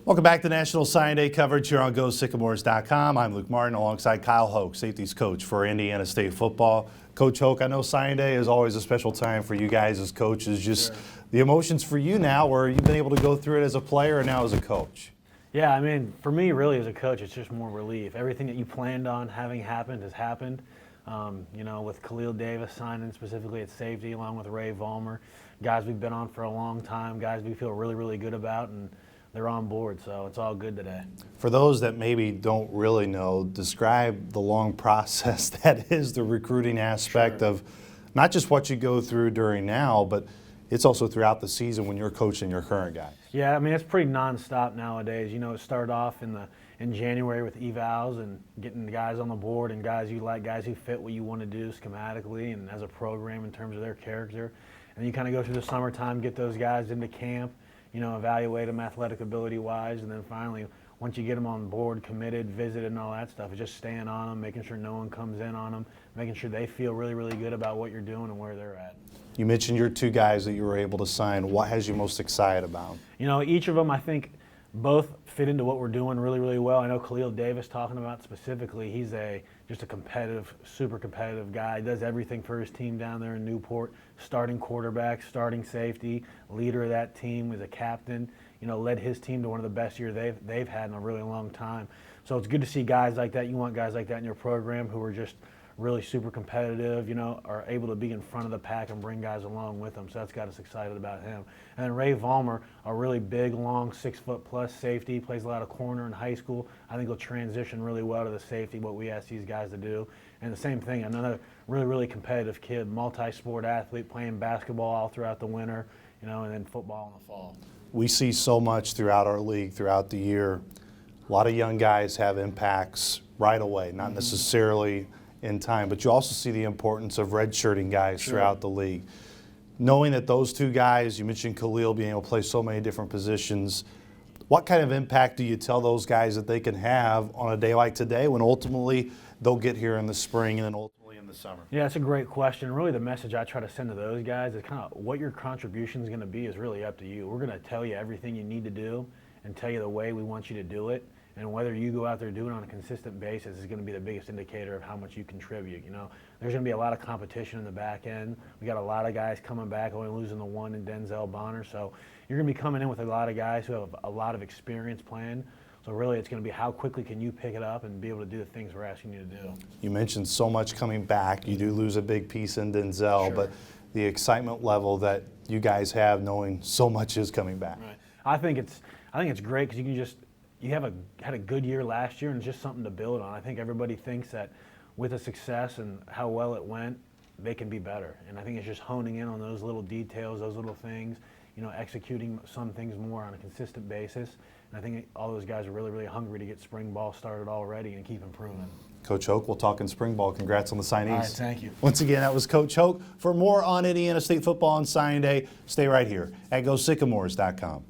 Welcome back to National Sign Day coverage here on GoSycamores.com. I'm Luke Martin alongside Kyle Hoke, safeties coach for Indiana State football. Coach Hoke, I know Sign Day is always a special time for you guys as coaches. Just the emotions for you now, where you've been able to go through it as a player and now as a coach. Yeah, I mean, for me, really, as a coach, it's just more relief. Everything that you planned on having happened has happened. With Khalil Davis signing specifically at safety, along with Ray Vollmer, guys we've been on for a long time, guys we feel really, really good about, and they're on board, so it's all good today. For those that maybe don't really know, describe the long process that is the recruiting aspect of not just what you go through during now, but it's also throughout the season when you're coaching your current guys. Yeah, I mean, it's pretty nonstop nowadays. It started off in January with evals and getting the guys on the board and guys you like, guys who fit what you want to do schematically and as a program in terms of their character. And you kind of go through the summertime, get those guys into camp, evaluate them athletic ability-wise, and then finally, once you get them on board, committed, visited, and all that stuff, it's just staying on them, making sure no one comes in on them, making sure they feel really, really good about what you're doing and where they're at. You mentioned your two guys that you were able to sign. What has you most excited about? Each of them, I think, both fit into what we're doing really, really well. I know Khalil Davis, talking about specifically, he's just a competitive, super competitive guy. He does everything for his team down there in Newport. Starting quarterback, starting safety, leader of that team, was a captain. Led his team to one of the best years they've had in a really long time. So it's good to see guys like that. You want guys like that in your program who are just really super competitive, are able to be in front of the pack and bring guys along with them. So that's got us excited about him. And then Ray Vollmer, a really big, long, 6-foot-plus safety, plays a lot of corner in high school. I think he'll transition really well to the safety, what we ask these guys to do. And the same thing, another really, really competitive kid, multi-sport athlete, playing basketball all throughout the winter, and then football in the fall. We see so much throughout our league throughout the year. A lot of young guys have impacts right away, not necessarily in time, but you also see the importance of redshirting guys throughout the league. Knowing that those two guys, you mentioned Khalil being able to play so many different positions, what kind of impact do you tell those guys that they can have on a day like today when ultimately they'll get here in the spring and then ultimately in the summer? Yeah, that's a great question. Really, the message I try to send to those guys is kind of what your contribution is going to be is really up to you. We're going to tell you everything you need to do and tell you the way we want you to do it. And whether you go out there doing it on a consistent basis is going to be the biggest indicator of how much you contribute. There's going to be a lot of competition in the back end. We got a lot of guys coming back, only losing the one in Denzel Bonner. So you're going to be coming in with a lot of guys who have a lot of experience playing. So really, it's going to be how quickly can you pick it up and be able to do the things we're asking you to do. You mentioned so much coming back. You do lose a big piece in Denzel, but the excitement level that you guys have, knowing so much is coming back. Right. I think it's great because you had a good year last year and it's just something to build on. I think everybody thinks that with the success and how well it went, they can be better. And I think it's just honing in on those little details, those little things, executing some things more on a consistent basis. And I think all those guys are really, really hungry to get spring ball started already and keep improving. Coach Hoke, we'll talk in spring ball. Congrats on the signees. All right, thank you. Once again, that was Coach Hoke. For more on Indiana State football on Sign Day, stay right here at GoSycamores.com.